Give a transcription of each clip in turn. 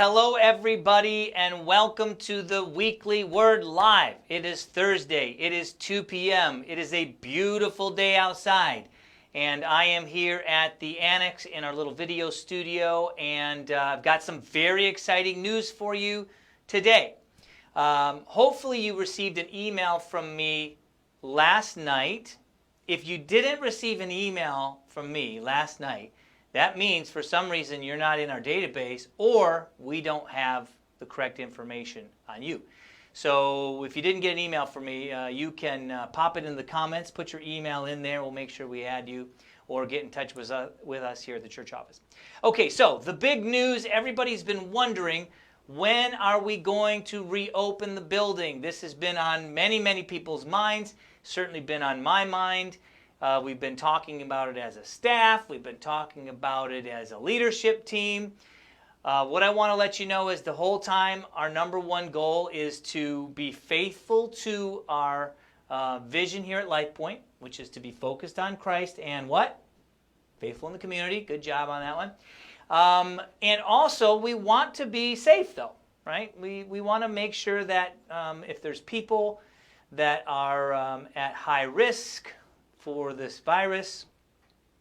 Hello everybody and welcome to the Weekly Word Live. It is Thursday, it is 2 p.m., it is a beautiful day outside, and I am here at the Annex in our little video studio, and I've got some very exciting news for you today. Hopefully you received an email from me last night. If you didn't receive an email from me last night, that means for some reason you're not in our database or we don't have the correct information on you. So if you didn't get an email from me, you can pop it in the comments, put your email in there, we'll make sure we add you, or get in touch with us here at the church office. Okay, so the big news, everybody's been wondering, when are we going to reopen the building? This has been on many people's minds, certainly been on my mind. We've been talking about it as a staff. We've been talking about it as a leadership team. What I want to let you know is the whole time our number one goal is to be faithful to our vision here at LifePoint, which is to be focused on Christ and what? Faithful in the community. Good job on that one. And also we want to be safe though, right? We want to make sure that if there's people that are at high risk for this virus,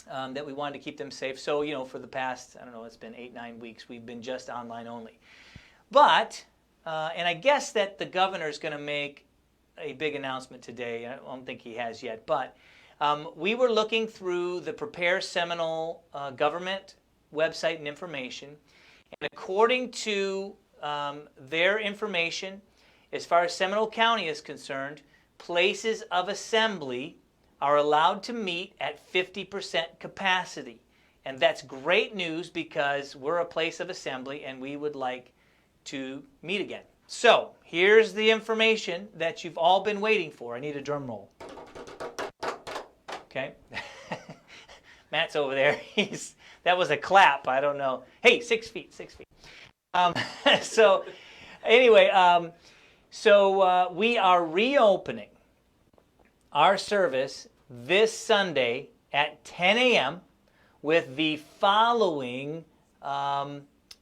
that we wanted to keep them safe. So, you know, for the past, I don't know, it's been 8-9 weeks, we've been just online only. But, and I guess that the governor is going to make a big announcement today. I don't think he has yet, but we were looking through the Prepare Seminole government website and information, and according to their information, as far as Seminole County is concerned, places of assembly are allowed to meet at 50% capacity. And that's great news because we're a place of assembly and we would like to meet again. So here's the information that you've all been waiting for. I need a drum roll. Okay. Matt's over there. That was a clap. I don't know. Hey, 6 feet, 6 feet. So anyway, we are reopening. our service this Sunday at 10 a.m. with the following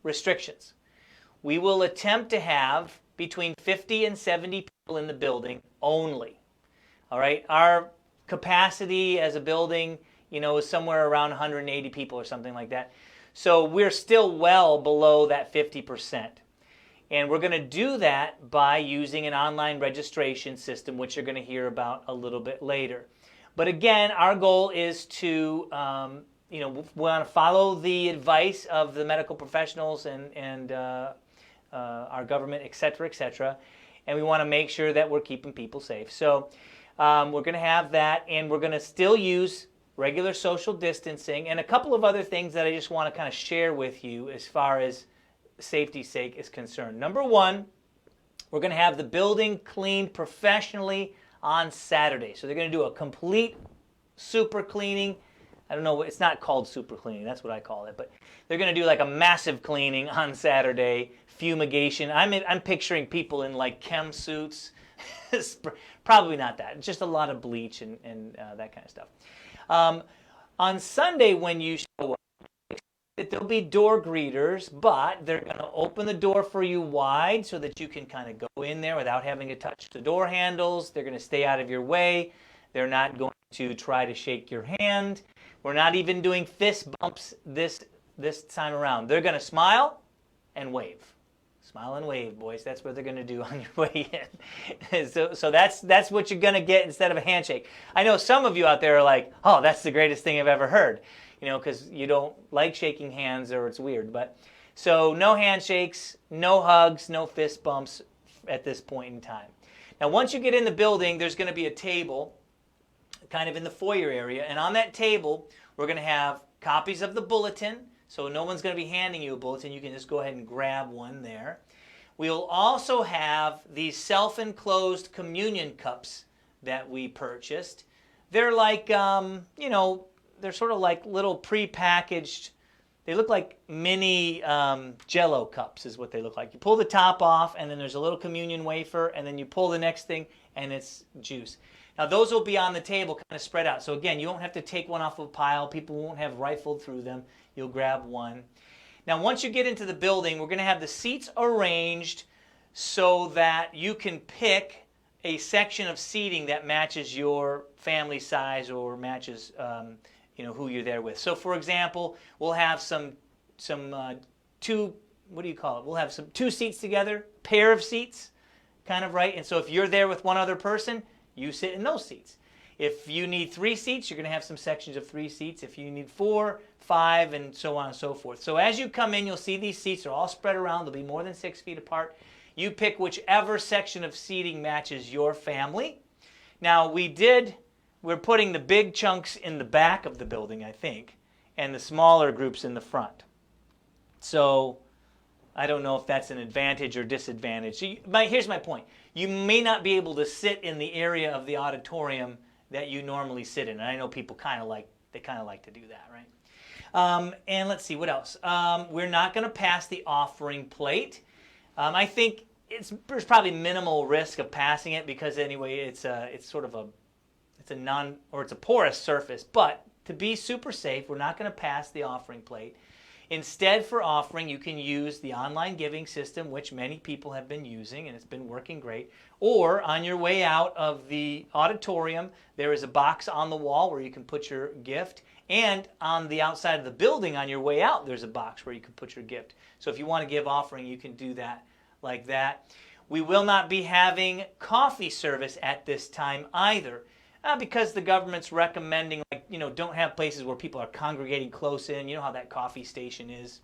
restrictions. We will attempt to have between 50 and 70 people in the building only. All right, our capacity as a building, is somewhere around 180 people or something like that. So we're still well below that 50%. And we're going to do that by using an online registration system, which you're going to hear about a little bit later. But again, our goal is to, we want to follow the advice of the medical professionals and our government, et cetera, and we want to make sure that we're keeping people safe. So we're going to have that, and we're going to still use regular social distancing and a couple of other things that I just want to kind of share with you as far as safety's sake is concerned. Number one, we're going to have the building cleaned professionally on Saturday. So they're going to do a complete super cleaning. I don't know, it's not called super cleaning, that's what I call it, but they're going to do like a massive cleaning on Saturday, fumigation. I'm picturing people in like chem suits. Probably not that, just a lot of bleach and that kind of stuff. On Sunday when you show up, there'll be door greeters, but they're going to open the door for you wide so that you can kind of go in there without having to touch the door handles. They're going to stay out of your way. They're not going to try to shake your hand. We're not even doing fist bumps this time around. They're going to smile and wave. Smile and wave, boys. That's what they're going to do on your way in. So that's what you're going to get instead of a handshake. I know some of you out there are like, oh, that's the greatest thing I've ever heard. Because you don't like shaking hands or it's weird. But so no handshakes, no hugs, no fist bumps at this point in time. Now, once you get in the building, there's going to be a table kind of in the foyer area. And on that table, we're going to have copies of the bulletin. So no one's going to be handing you a bulletin. You can just go ahead and grab one there. We'll also have these self-enclosed communion cups that we purchased. They're like, they're sort of like little pre-packaged, they look like mini Jell-O cups is what they look like. You pull the top off and then there's a little communion wafer and then you pull the next thing and it's juice. Now those will be on the table kind of spread out. So again, you won't have to take one off of a pile. People won't have rifled through them. You'll grab one. Now once you get into the building, we're going to have the seats arranged so that you can pick a section of seating that matches your family size or matches who you're there with. So for example, we'll have some two, what do you call it? We'll have some two seats together, pair of seats, kind of, right? And so if you're there with one other person, you sit in those seats. If you need 3 seats, you're going to have some sections of 3 seats. If you need 4, 5, and so on and so forth. So as you come in, you'll see these seats are all spread around. They'll be more than 6 feet apart. You pick whichever section of seating matches your family. Now we're putting the big chunks in the back of the building, I think, and the smaller groups in the front. So I don't know if that's an advantage or disadvantage. So here's my point. You may not be able to sit in the area of the auditorium that you normally sit in. And I know people kind of like to do that, right? And let's see, what else? We're not going to pass the offering plate. I think there's probably minimal risk of passing it because anyway, it's a porous surface. But to be super safe, we're not going to pass the offering plate. Instead, for offering, you can use the online giving system, which many people have been using, and it's been working great. Or on your way out of the auditorium, there is a box on the wall where you can put your gift. And on the outside of the building, on your way out, there's a box where you can put your gift. So if you want to give offering, you can do that like that. We will not be having coffee service at this time either. Because the government's recommending, don't have places where people are congregating close in. You know how that coffee station is.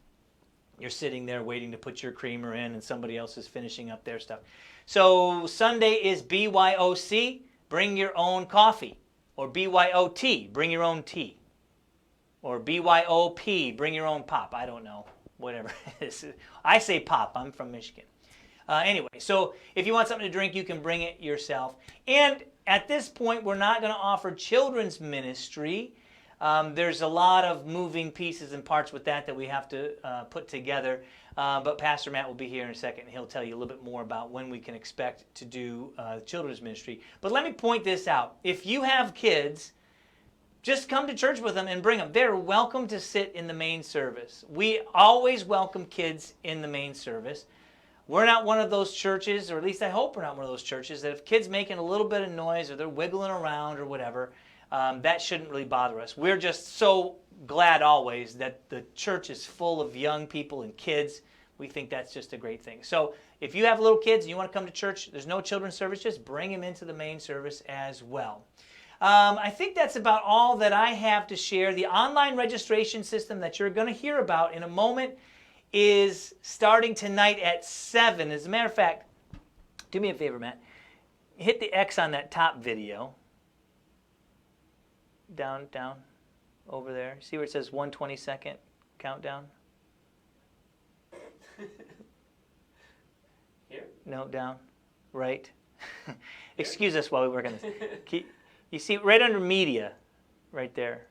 You're sitting there waiting to put your creamer in and somebody else is finishing up their stuff. So Sunday is BYOC, bring your own coffee. Or BYOT, bring your own tea. Or BYOP, bring your own pop. I don't know, whatever it is. I say pop, I'm from Michigan. Anyway, so if you want something to drink, you can bring it yourself. And at this point, we're not going to offer children's ministry. There's a lot of moving pieces and parts with that we have to put together. But Pastor Matt will be here in a second, and he'll tell you a little bit more about when we can expect to do children's ministry. But let me point this out. If you have kids, just come to church with them and bring them. They're welcome to sit in the main service. We always welcome kids in the main service. We're not one of those churches, or at least I hope we're not one of those churches, that if kids making a little bit of noise or they're wiggling around or whatever, that shouldn't really bother us. We're just so glad always that the church is full of young people and kids. We think that's just a great thing. So if you have little kids and you want to come to church, there's no children's service, just bring them into the main service as well. I think that's about all that I have to share. The online registration system that you're going to hear about in a moment is starting tonight at 7. As a matter of fact, do me a favor, Matt. Hit the X on that top video. Down, over there. See where it says 1/22 countdown? Here? No, down. Right. Excuse us while we work on this. You see right under media, right there.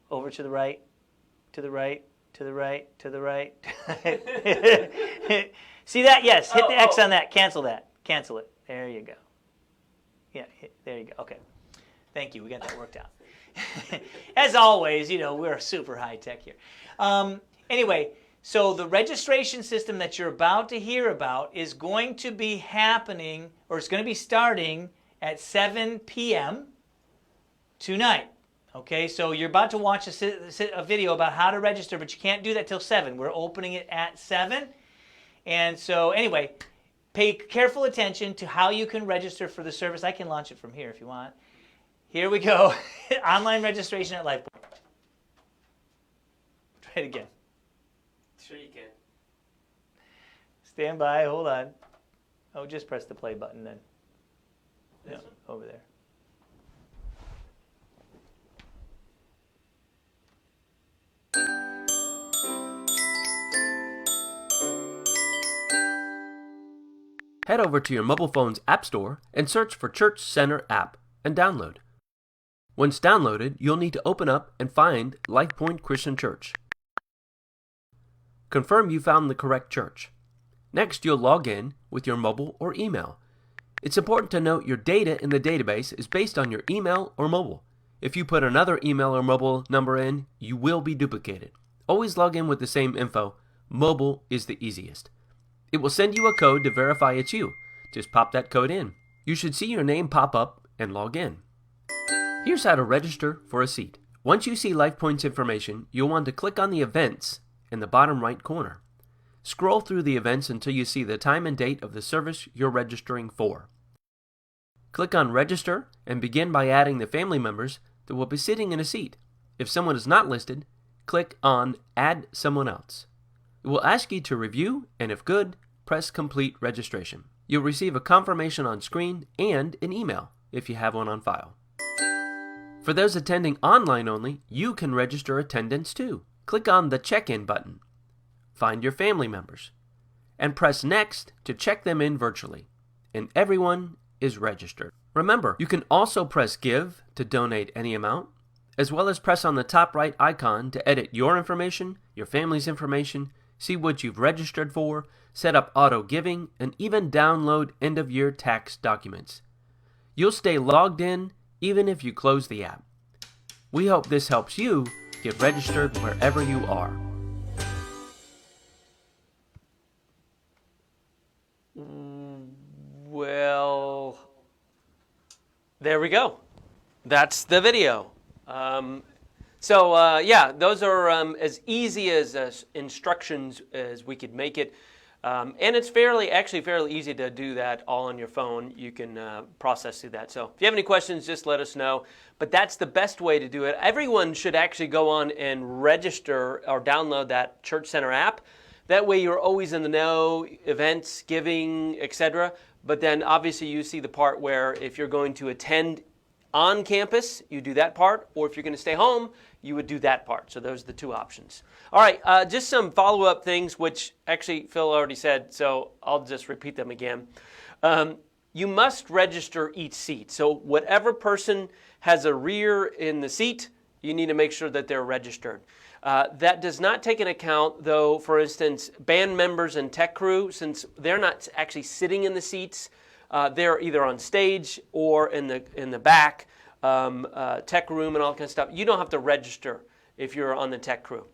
Over to the right, to the right, to the right, to the right. See that? Yes. Hit the X on that. Cancel that. Cancel it. There you go. Yeah, there you go. Okay. Thank you. We got that worked out. As always, we're super high tech here. Anyway, so the registration system that you're about to hear about is going to be happening, or it's going to be starting at 7 p.m. tonight. Okay, so you're about to watch a video about how to register, but you can't do that till 7. We're opening it at 7. And so anyway, pay careful attention to how you can register for the service. I can launch it from here if you want. Here we go. Online registration at LifePoint. Try it again. Sure you can. Stand by. Hold on. Oh, just press the play button then. No, over there. Head over to your mobile phone's app store and search for Church Center app and download. Once downloaded, you'll need to open up and find LifePoint Christian Church. Confirm you found the correct church. Next, you'll log in with your mobile or email. It's important to note your data in the database is based on your email or mobile. If you put another email or mobile number in, you will be duplicated. Always log in with the same info. Mobile is the easiest. It will send you a code to verify it's you. Just pop that code in. You should see your name pop up and log in. Here's how to register for a seat. Once you see LifePoint's information, you'll want to click on the events in the bottom right corner. Scroll through the events until you see the time and date of the service you're registering for. Click on Register and begin by adding the family members that will be sitting in a seat. If someone is not listed, click on Add Someone Else. It will ask you to review, and if good, press Complete Registration. You'll receive a confirmation on screen and an email if you have one on file. For those attending online only, you can register attendance too. Click on the Check-in button. Find your family members, and press Next to check them in virtually. And everyone is registered. Remember, you can also press Give to donate any amount, as well as press on the top right icon to edit your information, your family's information, see what you've registered for, set up auto giving, and even download end-of-year tax documents. You'll stay logged in even if you close the app. We hope this helps you get registered wherever you are. Well, there we go. That's the video. Yeah, those are as easy as instructions as we could make it. And it's fairly easy to do that all on your phone. You can process through that. So if you have any questions, just let us know. But that's the best way to do it. Everyone should actually go on and register or download that Church Center app. That way you're always in the know, events, giving, etc. But then obviously you see the part where if you're going to attend on campus, you do that part. Or if you're going to stay home, you would do that part. So those are the two options. All right, just some follow-up things, which actually Phil already said, so I'll just repeat them again. You must register each seat. So whatever person has a rear in the seat, you need to make sure that they're registered. That does not take into account, though, for instance, band members and tech crew, since they're not actually sitting in the seats. They're either on stage or in the back, tech room and all that kind of stuff. You don't have to register if you're on the tech crew.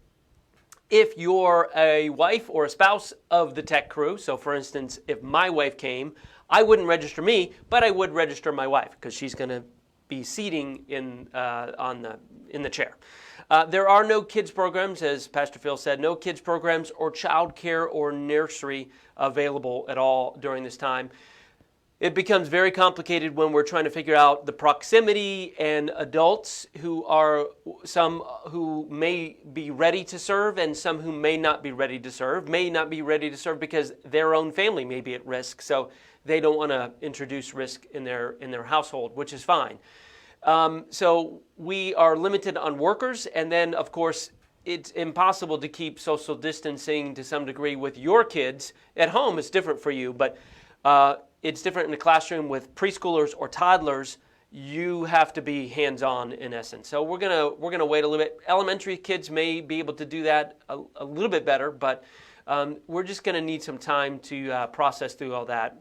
If you're a wife or a spouse of the tech crew, so for instance, if my wife came, I wouldn't register me, but I would register my wife because she's going to be seating in the chair. There are no kids programs, as Pastor Phil said, no kids programs or child care or nursery available at all during this time. It becomes very complicated when we're trying to figure out the proximity and adults some who may be ready to serve and some who may not be ready to serve, because their own family may be at risk. So they don't want to introduce risk in their household, which is fine. So we are limited on workers, and then of course it's impossible to keep social distancing to some degree with your kids. At home it's different for you, but it's different in the classroom with preschoolers or toddlers. You have to be hands-on in essence. So we're gonna wait a little bit. Elementary kids may be able to do that a little bit better, but we're just gonna need some time to process through all that.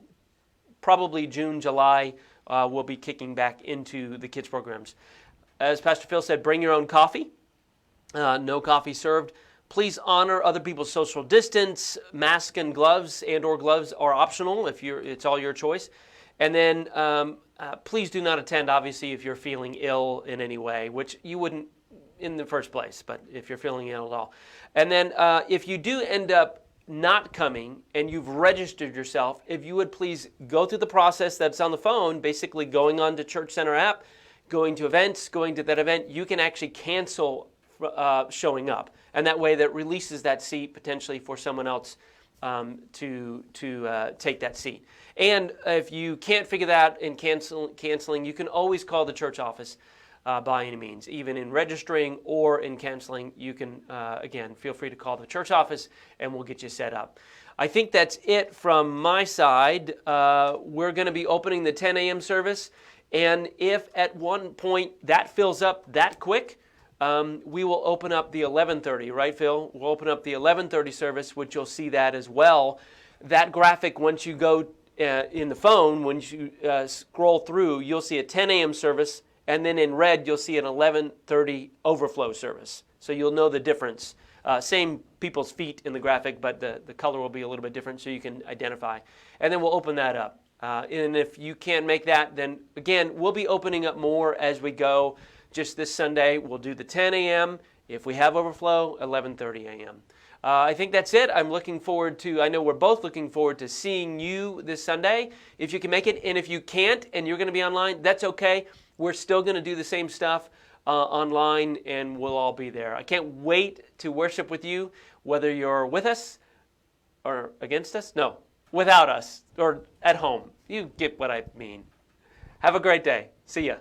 Probably June, July, we'll be kicking back into the kids programs. As Pastor Phil said, bring your own coffee. No coffee served. Please honor other people's social distance. Mask and gloves or gloves are optional it's all your choice. And then please do not attend, obviously, if you're feeling ill in any way, which you wouldn't in the first place, but if you're feeling ill at all. And then if you do end up not coming and you've registered yourself, if you would please go through the process that's on the phone, basically going on to Church Center app, going to events, going to that event, you can actually cancel showing up. And that way that releases that seat potentially for someone else to take that seat. And if you can't figure that out in canceling, you can always call the church office by any means. Even in registering or in canceling, you can, again, feel free to call the church office and we'll get you set up. I think that's it from my side. We're going to be opening the 10 a.m. service. And if at one point that fills up that quick, we will open up the 11:30, right, Phil? We'll open up the 11:30 service, which you'll see that as well. That graphic, once you go in the phone, when you scroll through, you'll see a 10 a.m. service, and then in red, you'll see an 11:30 overflow service. So you'll know the difference. Same people's feet in the graphic, but the color will be a little bit different so you can identify. And then we'll open that up. And if you can't make that, then again, we'll be opening up more as we go. Just this Sunday, we'll do the 10 a.m. If we have overflow, 11:30 a.m. I think that's it. I know we're both looking forward to seeing you this Sunday, if you can make it. And if you can't and you're going to be online, that's okay. We're still going to do the same stuff online, and we'll all be there. I can't wait to worship with you, whether you're with us or against us. No, without us or at home. You get what I mean. Have a great day. See ya.